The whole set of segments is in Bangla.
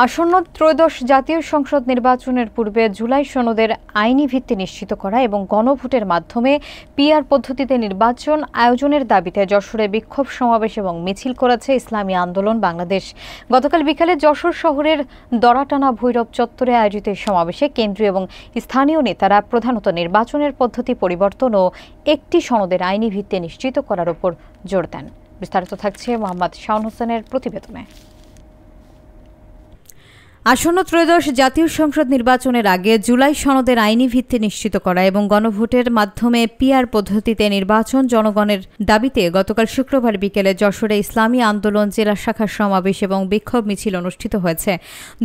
আসন্ন ত্রয়োদশ জাতীয় সংসদ নির্বাচনের পূর্বে জুলাই সনদের আইনি ভিত্তি নিশ্চিত করা এবং গণভোটের মাধ্যমে পিআর পদ্ধতিতে নির্বাচন আয়োজনের দাবিতে যশোরে বিক্ষোভ সমাবেশ এবং মিছিল করেছে ইসলামী আন্দোলন বাংলাদেশ। গতকাল বিকালে যশোর শহরের দরাটানা ভৈরব চত্বরে আয়োজিত এই সমাবেশে কেন্দ্রীয় এবং স্থানীয় নেতারা প্রধানত নির্বাচনের পদ্ধতি পরিবর্তন ও একটি সনদের আইনি ভিত্তি নিশ্চিত করার উপর জোর দেন। বিস্তারিত থাকছে মোহাম্মদ শাওন হোসেনের প্রতিবেদনে। আসন্ন ত্রয়োদশ জাতীয় সংসদ নির্বাচনের আগে জুলাই সনদের আইনি ভিত্তি নিশ্চিত করা এবং গণভোটের মাধ্যমে পিআর পদ্ধতিতে নির্বাচন জনগণের দাবিতে গতকাল শুক্রবার বিকেলে যশোরে ইসলামী আন্দোলন জেলা শাখার সমাবেশ এবং বিক্ষোভ মিছিল অনুষ্ঠিত হয়েছে।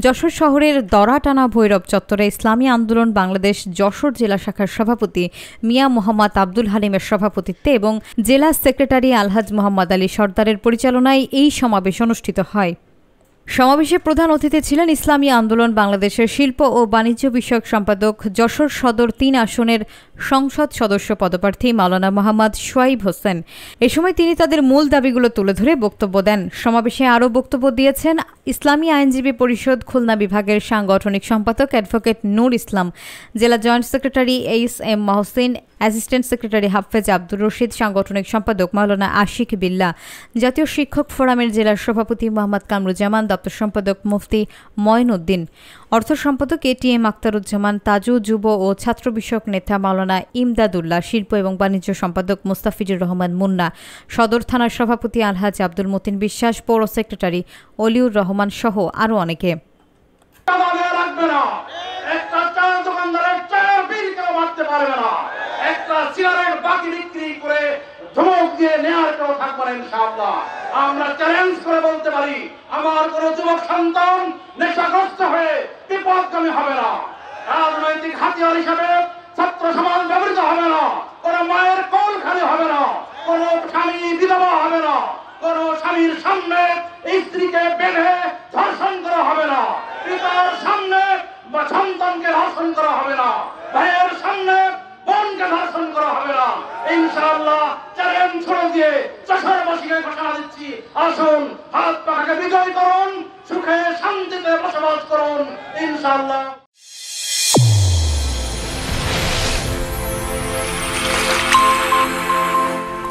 যশোর শহরের দরাটানা ভৈরব চত্বরে ইসলামী আন্দোলন বাংলাদেশ যশোর জেলা শাখার সভাপতি মিয়া মোহাম্মদ আব্দুল হালিমের সভাপতিত্বে এবং জেলা সেক্রেটারি আলহাজ মোহাম্মদ আলী সর্দারের পরিচালনায় এই সমাবেশ অনুষ্ঠিত হয়। সমাবেশে প্রধান অতিথি ছিলেন ইসলামী আন্দোলন বাংলাদেশের শিল্প ও বাণিজ্য বিষয়ক সম্পাদক যশোর সদর ৩ আসনের সংসদ সদস্য পদপ্রার্থী মাওলানা মোহাম্মদ সোয়াইব হোসেন। এ সময় তিনি তাদের মূল দাবিগুলো তুলে ধরে বক্তব্য দেন। সমাবেশে আরও বক্তব্য দিয়েছেন ইসলামী আইনজীবী পরিষদ খুলনা বিভাগের সাংগঠনিক সম্পাদক অ্যাডভোকেট নূর ইসলাম, জেলা joint secretary HM. Mohsin, assistant secretary হাফেজ আব্দুর রশিদ, সাংগঠনিক সম্পাদক মাওলানা আশিক বিল্লাহ, জাতীয় শিক্ষক ফোরামের জেলার সভাপতি মোহাম্মদ কামরুজ্জামান, দপ্তর সম্পাদক মুফতি মঈনউদ্দিন, অর্থ সম্পাদক এ.টি.এম. আক্তারুজ্জামান তাজু, যুব ও ছাত্র বিষয়ক নেতা মাওলানা ইমদাদুল্লাহ, শিল্প এবং বাণিজ্য সম্পাদক মুস্তাফিজুর রহমান মুন্না, সদর থানার সভাপতি আলহাজ আব্দুল মতিন বিশ্বাস, পৌর সেক্রেটারি অলিউর রহমান সহ আরও অনেকে। আমরা চ্যালেঞ্জ করে বলতে পারি, আমার কোন যুবক সন্তান নেশাগ্রস্ত হয়ে বিপদগামী হবে না, রাজনৈতিক হাতিয়ার হিসাবে ছাত্র সমাজ ব্যবহৃত হবে না, কোন মায়ের কোল খালি হবে না, কোন স্বামী বিধবা হবে না, কোন স্বামীর সামনে স্ত্রীকে বেঁধে ধর্ষণ করা হবে না, পিতার সামনে বা সন্তানকে ধর্ষণ করা হবে না, ভাইয়ের সামনে বোনকে ধর্ষণ করা হবে না। ইনশাআল্লাহ চ্যালেঞ্জ ছড়ে দিয়ে যশোরবাসীকে ঘোষণা দিচ্ছি, আসুন হাত পাখাকে বিজয় করুন, সুখে শান্তিতে বসবাস করুন ইনশাআল্লাহ।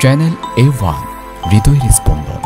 চ্যানেল A1 হৃদয়ের স্পন্দন।